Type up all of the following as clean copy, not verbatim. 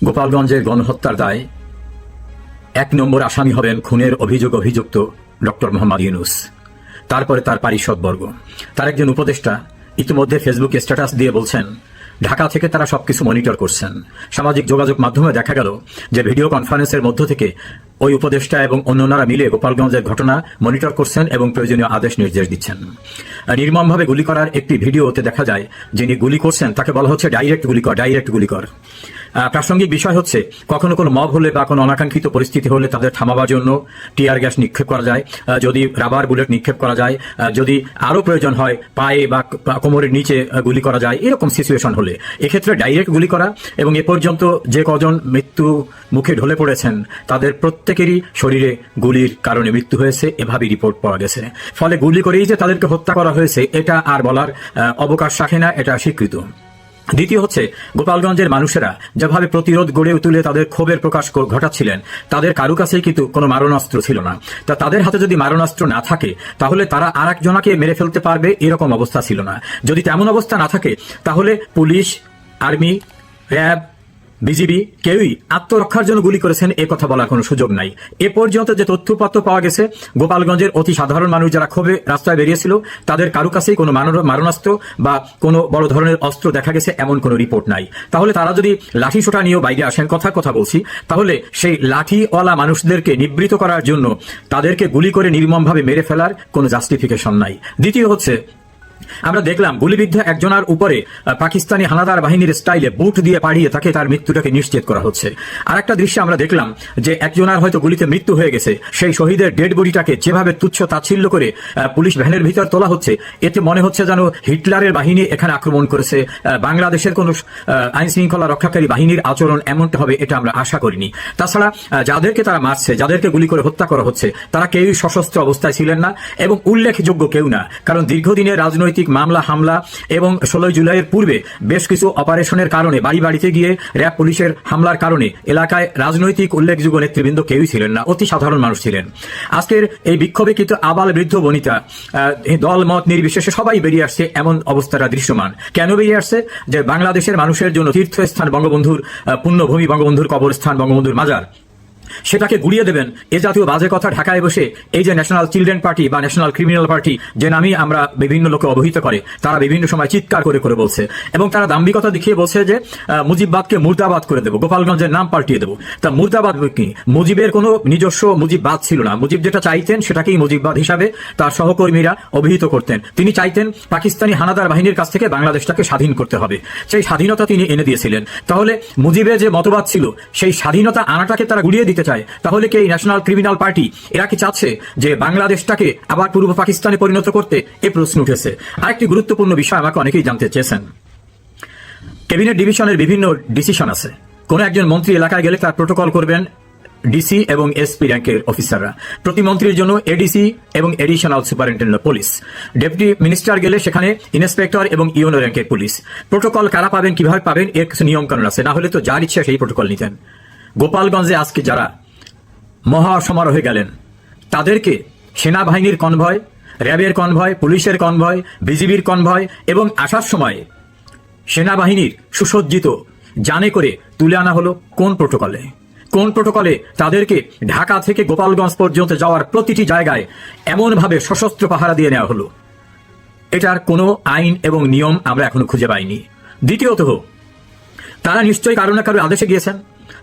গোপালগঞ্জের গণহত্যার দায় ১ নম্বর আসামি হবেন খুনের অভিযুক্ত ডক্টর মোহাম্মদ ইউনূস, তারপরে তার পারিষদবর্গ। তার একজন উপদেষ্টা ইতিমধ্যে ফেসবুকে স্ট্যাটাস দিয়ে বলছেন ঢাকা থেকে তারা সবকিছু মনিটর করছেন। সামাজিক যোগাযোগ মাধ্যমে দেখা গেল যে ভিডিও কনফারেন্সের মধ্য থেকে ওই উপদেষ্টা এবং অন্যরা মিলে গোপালগঞ্জের ঘটনা মনিটর করছেন এবং প্রয়োজনীয় আদেশ নির্দেশ দিচ্ছেন। নির্মমভাবে গুলি করার একটি ভিডিওতে দেখা যায় যিনি গুলি করছেন তাকে বলা হচ্ছে ডাইরেক্ট গুলি কর। প্রাসঙ্গিক বিষয় হচ্ছে কখনো কোনো মব হলে বা কোনো অনাকাঙ্ক্ষিত পরিস্থিতি হলে তাদের থামাবার জন্য টিয়ার গ্যাস নিক্ষেপ করা যায়, যদি রাবার বুলেট নিক্ষেপ করা যায়, যদি আরও প্রয়োজন হয় পায়ে বা কোমরের নিচে গুলি করা যায়, এরকম সিচুয়েশন হলে এক্ষেত্রে ডাইরেক্ট গুলি করা। এবং এ পর্যন্ত যে কজন মৃত্যু মুখে ঢলে পড়েছেন তাদের প্রত্যেকেরই শরীরে গুলির কারণে মৃত্যু হয়েছে, এভাবেই রিপোর্ট পাওয়া গেছে। ফলে গুলি করেই যে তাদেরকে হত্যা করা হয়েছে এটা আর বলার অবকাশ রাখে না, এটা স্বীকৃত। দ্বিতীয় হচ্ছে গোপালগঞ্জের মানুষেরা যেভাবে প্রতিরোধ গড়ে তুলে তাদের ক্ষোভের প্রকাশ ঘটাচ্ছিলেন, তাদের কারো কাছেই কিন্তু কোনো মারণাস্ত্র ছিল না। তা তাদের হাতে যদি মারণাস্ত্র না থাকে তাহলে তারা আর একজনকে মেরে ফেলতে পারবে এরকম অবস্থা ছিল না। যদি তেমন অবস্থা না থাকে তাহলে পুলিশ, আর্মি, র্যাব, বিজিবি কেউই আত্মরক্ষার জন্য গুলি করেছেন এ কথা বলার কোনো সুযোগ নাই। এ পর্যন্ত যে তথ্যপত্র পাওয়া গেছে গোপালগঞ্জের অতি সাধারণ মানুষ যারা ক্ষোভে রাস্তায় বেরিয়েছিল তাদের কারো কাছেই কোনো মারণাস্ত্র বা কোনো বড় ধরনের অস্ত্র দেখা গেছে এমন কোনো রিপোর্ট নাই। তাহলে তারা যদি লাঠি সোটা নিয়েও বাইরে আসেন, কথা বলছি, তাহলে সেই লাঠিওয়ালা মানুষদেরকে নিবৃত করার জন্য তাদেরকে গুলি করে নির্মমভাবে মেরে ফেলার কোনো জাস্টিফিকেশন নাই। দ্বিতীয় হচ্ছে আমরা দেখলাম গুলিবিদ্ধ একজনের উপরে পাকিস্তানি হানাদার বাহিনীর স্টাইলে বুট দিয়ে পাড়িয়ে তাকে তার মৃত্যুটাকে নিশ্চিত করা হচ্ছে। আর একটা দৃশ্যে আমরা দেখলাম যে একজনের হয়তো গুলিতে মৃত্যু হয়ে গেছে, সেই শহীদের ডেড বডিটাকে যেভাবে তুচ্ছ তাচ্ছিল্য করে পুলিশ ভ্যানের ভিতর তোলা হচ্ছে, এতে মনে হচ্ছে যেন হিটলারের বাহিনী এখানে আক্রমণ করেছে। বাংলাদেশের কোন আইন শৃঙ্খলা রক্ষাকারী বাহিনীর আচরণ এমনটা হবে এটা আমরা আশা করিনি। তাছাড়া যাদেরকে তারা মারছে, যাদেরকে গুলি করে হত্যা করা হচ্ছে, তারা কেউই সশস্ত্র অবস্থায় ছিলেন না এবং উল্লেখযোগ্য কেউ না। কারণ দীর্ঘদিনের রাজনৈতিক মামলা হামলা এবং 16 জুলাইয়ের পূর্বে বেশ কিছু অপারেশনের কারণে বাড়িতে গিয়ে র্যাব পুলিশের হামলার কারণে এলাকায় রাজনৈতিক উল্লেখযোগ্য নেতৃবৃন্দ কেউই ছিলেন না, অতি সাধারণ মানুষ ছিলেন। আজকের এই বিক্ষোভে কিন্তু আবাল বৃদ্ধ বনিতা দল মত নির্বিশেষে সবাই বেরিয়ে আসছে, এমন অবস্থাটা দৃশ্যমান। কেন বেরিয়ে আসছে? যে বাংলাদেশের মানুষের জন্য তীর্থস্থান বঙ্গবন্ধুর পুণ্যভূমি, বঙ্গবন্ধুর কবরস্থান, বঙ্গবন্ধুর মাজার, সেটাকে গুড়িয়ে দেবেন এ জাতীয় বাজে কথা ঢাকায় বসে এই যে ন্যাশনাল চিলড্রেন পার্টি বা ন্যাশনাল ক্রিমিনাল পার্টি যে নামই আমরা বিভিন্ন লোকে অবহিত করে, তারা বিভিন্ন সময় চিৎকার করে বলছে এবং তারা দাম্ভিকতা দেখিয়ে বলছে যে মুজিববাদকে মুর্দাবাদ করে দেবো, গোপালগঞ্জের নাম পাল্টিয়ে দেবো। তা মুর্দাবাদ কি? মুজিবের কোনো নিজস্ব মুজিববাদ ছিল না। মুজিব যেটা চাইতেন সেটাকেই মুজিববাদ হিসাবে তার সহকর্মীরা অভিহিত করতেন। তিনি চাইতেন পাকিস্তানি হানাদার বাহিনীর কাছ থেকে বাংলাদেশটাকে স্বাধীন করতে হবে, সেই স্বাধীনতা তিনি এনে দিয়েছিলেন। তাহলে মুজিবের যে মতবাদ ছিল সেই স্বাধীনতা আনাটাকে তারা গুড়িয়ে দিতে চায়। তাহলে কি এই ন্যাশনাল ক্রিমিনাল পার্টি এরা কি চাচ্ছে যে বাংলাদেশটাকে আবার পূর্ব পাকিস্তানে পরিণত করতে? এ প্রশ্ন উঠেছে। আরেকটি গুরুত্বপূর্ণ বিষয় আমাকে অনেকেই জানতে চেয়েছেন, ক্যাবিনেট ডিভিশনের বিভিন্ন ডিসিশন আছে। কোন একজন মন্ত্রী এলাকায় গেলে তার প্রোটোকল করবেন ডিসি এবং এসপি র্যাঙ্কের অফিসাররা, প্রতিমন্ত্রীর জন্য এডিসি এবং additional superintendent police, deputy minister গেলে সেখানে ইন্সপেক্টর এবং ইউনো র্যাঙ্কের পুলিশ। প্রোটোকল কারা পাবেন, কিভাবে পাবেন, এর কিছু নিয়ম কানুন আছে, না হলে তো যার ইচ্ছা সেই প্রোটোকল নিতেন। গোপালগঞ্জে আজকে যারা মহা সমারোহে গেলেন তাদেরকে সেনাবাহিনীর কনভয়, র্যাবের কনভয়, পুলিশের কনভয়, বিজিবির কনভয় এবং আসার সময় সেনাবাহিনীর সুসজ্জিত যানে করে তুলে আনা হলো কোন প্রোটোকলে তাদেরকে ঢাকা থেকে গোপালগঞ্জ পর্যন্ত যাওয়ার প্রতিটি জায়গায় এমনভাবে সশস্ত্র পাহারা দিয়ে নেওয়া হলো? এটার কোনো আইন এবং নিয়ম আমরা এখনো খুঁজে পাইনি। দ্বিতীয়ত, তারা নিশ্চয়ই কারো না কারো আদেশে গিয়েছেন।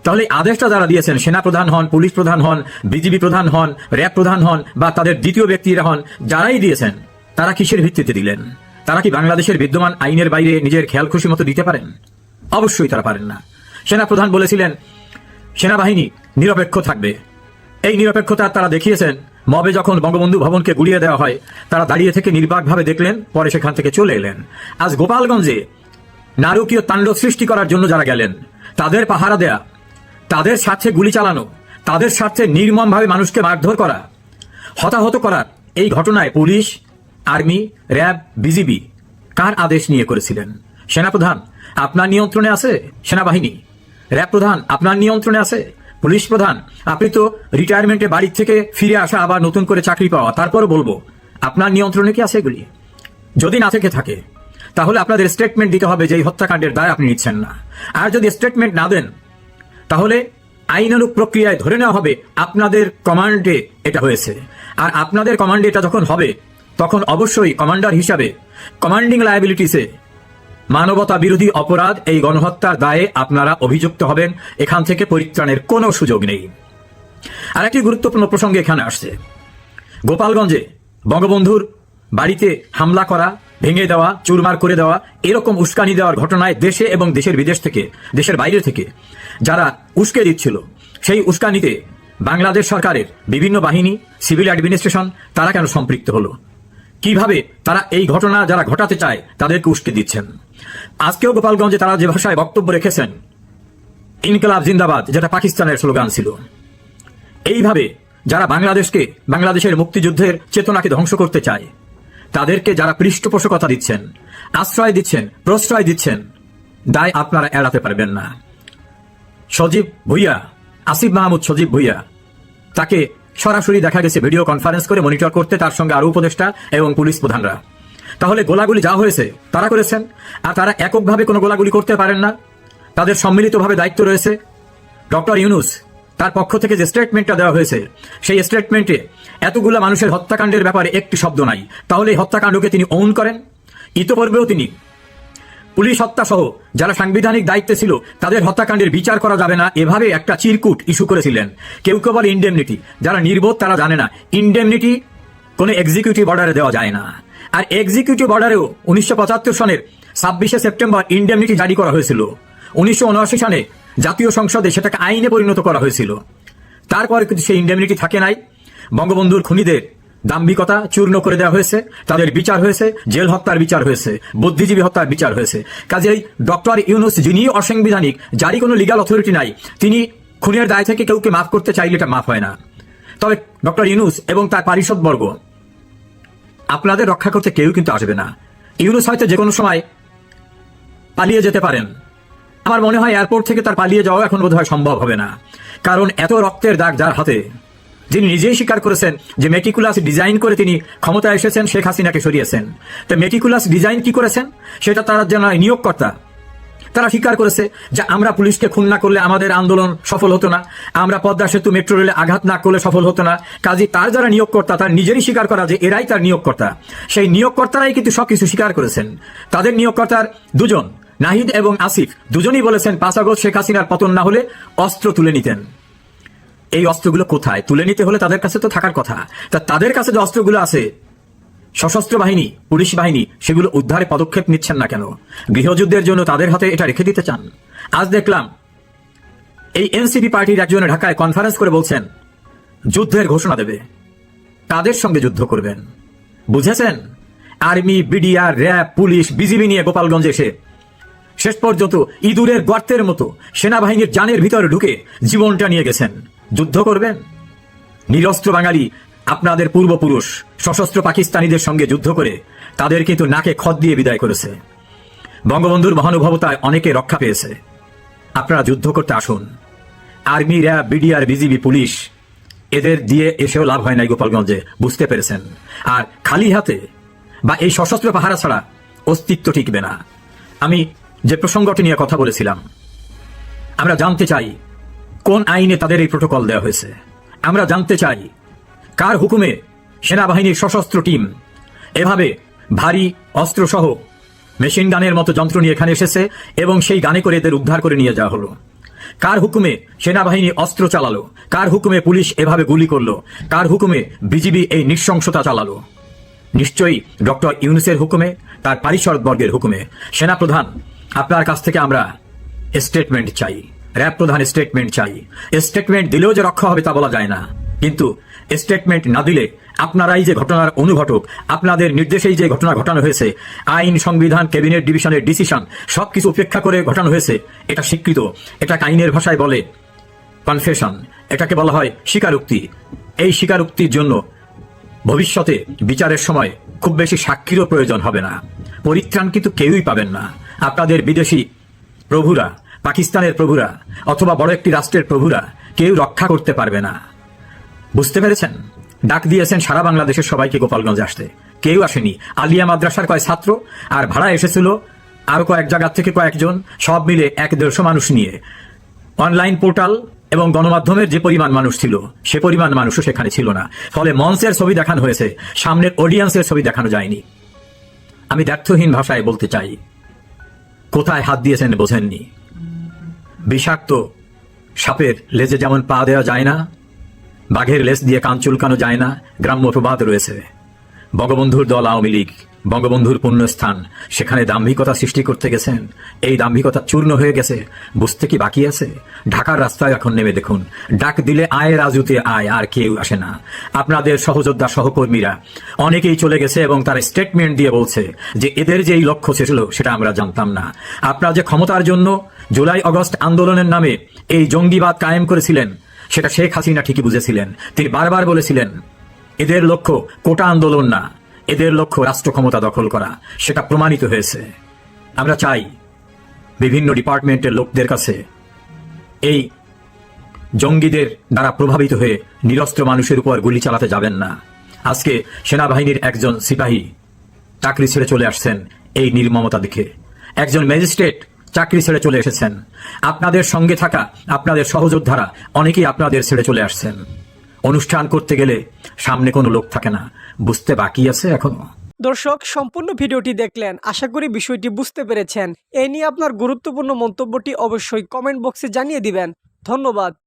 তাহলে আদেশটা যারা দিয়েছেন, সেনা প্রধান হন, পুলিশ প্রধান হন, বিজিবি প্রধান হন, র্যাব প্রধান হন বা তাদের দ্বিতীয় ব্যক্তিরা হন, যারাই দিয়েছেন তারা কিসের ভিত্তিতে দিলেন? তারা কি বাংলাদেশের বিদ্যমান আইনের বাইরে নিজের খেয়াল খুশি মতো দিতে পারেন? অবশ্যই তারা পারেন না। সেনা প্রধান বলেছিলেন সেনাবাহিনী নিরপেক্ষ থাকবে। এই নিরপেক্ষতা তারা দেখিয়েছেন মবে যখন বঙ্গবন্ধু ভবনকে গুড়িয়ে দেওয়া হয়, তারা দাঁড়িয়ে থেকে নির্বাকভাবে দেখলেন, পরে সেখান থেকে চলে এলেন। আজ গোপালগঞ্জে নারকীয় তাণ্ডব সৃষ্টি করার জন্য যারা গেলেন, তাদের পাহারা দেয়া, তাদের স্বার্থে গুলি চালানো, তাদের স্বার্থে নির্মমভাবে মানুষকে মারধর করা, হতাহত করার এই ঘটনায় পুলিশ, আর্মি, র্যাব, বিজিবি কার আদেশ নিয়ে করেছিলেন? সেনাপ্রধান আপনার নিয়ন্ত্রণে আছে? সেনাবাহিনী, র্যাব প্রধান আপনার নিয়ন্ত্রণে আছে? পুলিশ প্রধান, আপনি তো রিটায়ারমেন্টে বাড়ি থেকে ফিরে আসা, আবার নতুন করে চাকরি পাওয়া, তারপরও বলবো আপনার নিয়ন্ত্রণে কি আছে এগুলি? যদি না থেকে থাকে তাহলে আপনাদের স্টেটমেন্ট দিতে হবে যে এই হত্যাকাণ্ডের দায় আপনি নিচ্ছেন না। আর যদি স্টেটমেন্ট না দেন তাহলে আইনানুগ প্রক্রিয়ায় ধরে নেওয়া হবে আপনাদের কমান্ডে এটা হয়েছে। আর আপনাদের কমান্ডে এটা যখন হবে তখন অবশ্যই কমান্ডার হিসাবে কমান্ডিং লায়াবিলিটিসে মানবতা বিরোধী অপরাধ এই গণহত্যার দায়ে আপনারা অভিযুক্ত হবেন। এখান থেকে পরিত্রাণের কোনো সুযোগ নেই। আর একটি গুরুত্বপূর্ণ প্রসঙ্গ এখানে আসছে। গোপালগঞ্জে বঙ্গবন্ধুর বাড়িতে হামলা করা, ভেঙে দেওয়া, চুরমার করে দেওয়া, এরকম উস্কানি দেওয়ার ঘটনায় দেশে এবং দেশের বিদেশ থেকে, দেশের বাইরে থেকে যারা উস্কে দিচ্ছিল, সেই উস্কানিতে বাংলাদেশ সরকারের বিভিন্ন বাহিনী, সিভিল অ্যাডমিনিস্ট্রেশন তারা কেন সম্পৃক্ত হলো? কিভাবে তারা এই ঘটনা যারা ঘটাতে চায় তাদেরকে উস্কে দিচ্ছেন? আজকেও গোপালগঞ্জে তারা যে ভাষায় বক্তব্য রেখেছেন, ইনকলাব জিন্দাবাদ, যেটা পাকিস্তানের স্লোগান ছিল, এইভাবে যারা বাংলাদেশকে, বাংলাদেশের মুক্তিযুদ্ধের চেতনাকে ধ্বংস করতে চায় তাদেরকে যারা পৃষ্ঠপোষকতা দিচ্ছেন, আশ্রয় দিচ্ছেন, প্রশ্রয় দিচ্ছেন, দায় আপনারা এড়াতে পারবেন না। সজীব ভুইয়া, আসিফ মাহমুদ সজীব ভুইয়া, তাকে সরাসরি দেখা গেছে ভিডিও কনফারেন্স করে মনিটর করতে, তার সঙ্গে আরো উপদেষ্টা এবং পুলিশ প্রধানরা। তাহলে গোলাগুলি যা হয়েছে তারা করেছেন, আর তারা এককভাবে কোনো গোলাগুলি করতে পারেন না, তাদের সম্মিলিতভাবে দায়িত্ব রয়েছে। ডক্টর ইউনূস তার পক্ষ থেকে যে স্টেটমেন্টটা দেওয়া হয়েছে, সেই স্টেটমেন্টে এতগুলো মানুষের হত্যাকাণ্ডের ব্যাপারে একটি শব্দ নাই। তাহলে এই হত্যাকাণ্ডকে তিনি ওন করেন। ইতোপূর্বেও তিনি পুলিশ হত্যা সহ যারা সাংবিধানিক দায়িত্বে ছিল তাদের হত্যাকাণ্ডের বিচার করা যাবে না, এভাবে একটা চিরকুট ইস্যু করেছিলেন। কেউ কেউ বলে ইন্ডেমনিটি, যারা নির্বোধ তারা জানে না ইন্ডেমনিটি কোনো এক্সিকিউটিভ অর্ডারে দেওয়া যায় না। আর এক্সিকিউটিভ অর্ডারেও 1975 সনের 26শে সেপ্টেম্বর ইন্ডেমনিটি জারি করা হয়েছিল। 1979 সালে জাতীয় সংসদে সেটাকে আইনে পরিণত করা হয়েছিল। তারপরে কিন্তু সেই ইন্ডেমনিটি থাকে নাই। বঙ্গবন্ধুর খুনিদের দাম্ভিকতা চূর্ণ করে দেওয়া হয়েছে, তাদের বিচার হয়েছে, জেল হত্যার বিচার হয়েছে, বুদ্ধিজীবী হত্যার বিচার হয়েছে। কাজেই ডক্টর ইউনূস, যিনি অসাংবিধানিক, যারই কোনো লিগাল অথরিটি নাই, তিনি খুনের দায় থেকে কেউকে মাফ করতে চাইলে এটা মাফ হয় না। তবে ডক্টর ইউনূস এবং তার পারিষদবর্গ আপনাদের রক্ষা করতে কেউ কিন্তু আসবে না। ইউনূস হয়তো যে কোনো সময় পালিয়ে যেতে পারেন। আমার মনে হয় এয়ারপোর্ট থেকে তার পালিয়ে যাওয়া এখন বোধহয় সম্ভব হবে না, কারণ এত রক্তের দাগ যার হাতে, যিনি নিজেই স্বীকার করেছেন যে মেটিকুলাস ডিজাইন করে তিনি ক্ষমতায় এসেছেন, শেখ হাসিনাকে সরিয়েছেন। তো মেটিকুলাস ডিজাইন কি করেছেন সেটা তারা যারা নিয়োগকর্তা তারা স্বীকার করেছে যে আমরা পুলিশকে খুন না করলে আমাদের আন্দোলন সফল হতো না, আমরা পদ্মা সেতু মেট্রো রেলে আঘাত না করলে সফল হতো না। কাজে তার যারা নিয়োগকর্তা তার নিজেরই স্বীকার করা যে এরাই তার নিয়োগকর্তা। সেই নিয়োগকর্তারাই কিন্তু সবকিছু স্বীকার করেছেন। তাদের নিয়োগকর্তার দুজন, নাহিদ এবং আসিফ, দুজনই বলেছেন 5 আগস্ট শেখ হাসিনার পতন না হলে অস্ত্র তুলে নিতেন। এই অস্ত্রগুলো কোথায়? তুলে নিতে হলে তাদের কাছে তো থাকার কথা। তা তাদের কাছে যে অস্ত্রগুলো আছে, সশস্ত্র বাহিনী, পুলিশ বাহিনী, সেগুলো উদ্ধারে পদক্ষেপ নিচ্ছেন না কেন? গৃহযুদ্ধের জন্য তাদের হাতে এটা রেখে দিতে চান। আজ দেখলাম এই এনসিপি পার্টির একজন ঢাকায় কনফারেন্স করে বলছেন যুদ্ধের ঘোষণা দেবে, তাদের সঙ্গে যুদ্ধ করবেন। বুঝেছেন? Army, BDR, RAB, police, BGB নিয়ে গোপালগঞ্জে এসে শেষ পর্যন্ত ইঁদুরের গর্তের মতো সেনাবাহিনীর জানের ভিতরে ঢুকে জীবনটা নিয়ে গেছেন। যুদ্ধ করবেন? নিরস্ত্র বাঙালি আপনাদের পূর্বপুরুষ সশস্ত্র পাকিস্তানিদের সঙ্গে যুদ্ধ করে তাদের কিন্তু নাকে খত দিয়ে বিদায় করেছে। বঙ্গবন্ধুর মহানুভবতায় অনেকে রক্ষা পেয়েছে। আপনারা যুদ্ধ করতে আসুন। Army, RAB, BDR, BGB, police, এদের দিয়ে এসেও লাভ হয় নাই গোপালগঞ্জে, বুঝতে পেরেছেন। আর খালি হাতে বা এই সশস্ত্র পাহারা ছাড়া অস্তিত্ব টিকবে না। আমি যে প্রসঙ্গটি নিয়ে কথা বলেছিলাম, আমরা জানতে চাই কোন আইনে তাদের এই প্রোটোকল দেওয়া হয়েছে। আমরা জানতে চাই কার হুকুমে সেনাবাহিনীর সশস্ত্র টিম এভাবে ভারী অস্ত্রসহ মেশিন গানের মতো যন্ত্র নিয়ে এখানে এসেছে এবং সেই গানে করে এদের উদ্ধার করে নিয়ে যাওয়া হলো। কার হুকুমে সেনাবাহিনী অস্ত্র চালালো? কার হুকুমে পুলিশ এভাবে গুলি করলো? কার হুকুমে বিজিবি এই নৃশংসতা চালালো? নিশ্চয়ই ডক্টর ইউনূসের হুকুমে, তার পারিষদবর্গের হুকুমে। সেনাপ্রধান, আপনার কাছ থেকে আমরা স্টেটমেন্ট চাই। র্যাব প্রধান স্টেটমেন্ট চাই। স্টেটমেন্ট দিলেও যে রক্ষা হবে তা বলা যায় না, কিন্তু স্টেটমেন্ট না দিলে আপনারাই যে ঘটনার অনুঘটক, আপনাদের নির্দেশেই যে ঘটনা ঘটানো হয়েছে, আইন, সংবিধান, ক্যাবিনেট ডিভিশনের ডিসিশন সবকিছু উপেক্ষা করে ঘটানো হয়েছে, এটা স্বীকৃত। এটাকে আইনের ভাষায় বলে কনফেশন, এটাকে বলা হয় স্বীকারোক্তি। এই স্বীকারোক্তির জন্য ভবিষ্যতে বিচারের সময় খুব বেশি সাক্ষীরও প্রয়োজন হবে না। পরিত্রাণ কিন্তু কেউই পাবেন না। আপনাদের বিদেশি প্রভুরা, পাকিস্তানের প্রভুরা অথবা বড় একটি রাষ্ট্রের প্রভুরা কেউ রক্ষা করতে পারবে না। বুঝতে পেরেছেন? ডাক দিয়েছেন সারা বাংলাদেশের সবাইকে গোপালগঞ্জে আসতে, কেউ আসেনি। আলিয়া মাদ্রাসার কয়েক ছাত্র আর ভাড়া এসেছিল আরো কয়েক জায়গা থেকে কয়েকজন, সব মিলে 150 মানুষ নিয়ে অনলাইন পোর্টাল এবং গণমাধ্যমের যে পরিমাণ মানুষ ছিল সে পরিমাণ মানুষও সেখানে ছিল না। ফলে মঞ্চের ছবি দেখানো হয়েছে, সামনের অডিয়েন্সের ছবি দেখানো যায়নি। আমি দ্ব্যর্থহীন ভাষায় বলতে চাই, কোথায় হাত দিয়েছেন বোঝেননি। বিষাক্ত সাপের লেজে যেমন পা দেওয়া যায় না, বাঘের লেজ দিয়ে কান চুলকানো যায় না, গ্রাম্য প্রবাদ রয়েছে। বঙ্গবন্ধুর দল আওয়ামী লীগ, বঙ্গবন্ধুর পুণ্যস্থান, সেখানে দাম্ভিকতা সৃষ্টি করতে গেছেন। এই দাম্ভিকতা চূর্ণ হয়ে গেছে, বুঝতে কি বাকি আছে? ঢাকার রাস্তায় এখন নেমে দেখুন, ডাক দিলে আয় রাজুতে আয়, আর কেউ আসে না। আপনাদের সহযোদ্ধা সহকর্মীরা অনেকেই চলে গেছে এবং তার স্টেটমেন্ট দিয়ে বলছে যে এদের যে এই লক্ষ্য ছিল সেটা আমরা জানতাম না। আপনারা যে ক্ষমতার জন্য জুলাই আগস্ট আন্দোলনের নামে এই জঙ্গিবাদ কায়েম করেছিলেন সেটা শেখ হাসিনা ঠিকই বুঝেছিলেন। তিনি বারবার বলেছিলেন এদের লক্ষ্য কোটা আন্দোলন না, এদের লক্ষ্য রাষ্ট্র ক্ষমতা দখল করা। সেটা প্রমাণিত হয়েছে। আমরা চাই বিভিন্ন ডিপার্টমেন্টের লোকদের কাছে এই জঙ্গিদের দ্বারা প্রভাবিত হয়ে নিরস্ত্র মানুষের উপর গুলি চালাতে যাবেন না। আজকে সেনাবাহিনীর একজন সিপাহী চাকরি ছেড়ে চলে আসছেন এই নির্মমতা দেখে। একজন ম্যাজিস্ট্রেট চাকরি ছেড়ে চলে এসেছেন। আপনাদের সঙ্গে থাকা আপনাদের সহযোদ্ধারা অনেকেই আপনাদের ছেড়ে চলে আসছেন। অনুষ্ঠান করতে গেলে সামনে কোনো লোক থাকে না, বুঝতে বাকি আছে এখনো। দর্শক, সম্পূর্ণ ভিডিওটি দেখলেন, আশা করি বিষয়টি বুঝতে পেরেছেন। এ নিয়ে আপনার গুরুত্বপূর্ণ মন্তব্যটি অবশ্যই কমেন্ট বক্সে জানিয়ে দিবেন। ধন্যবাদ।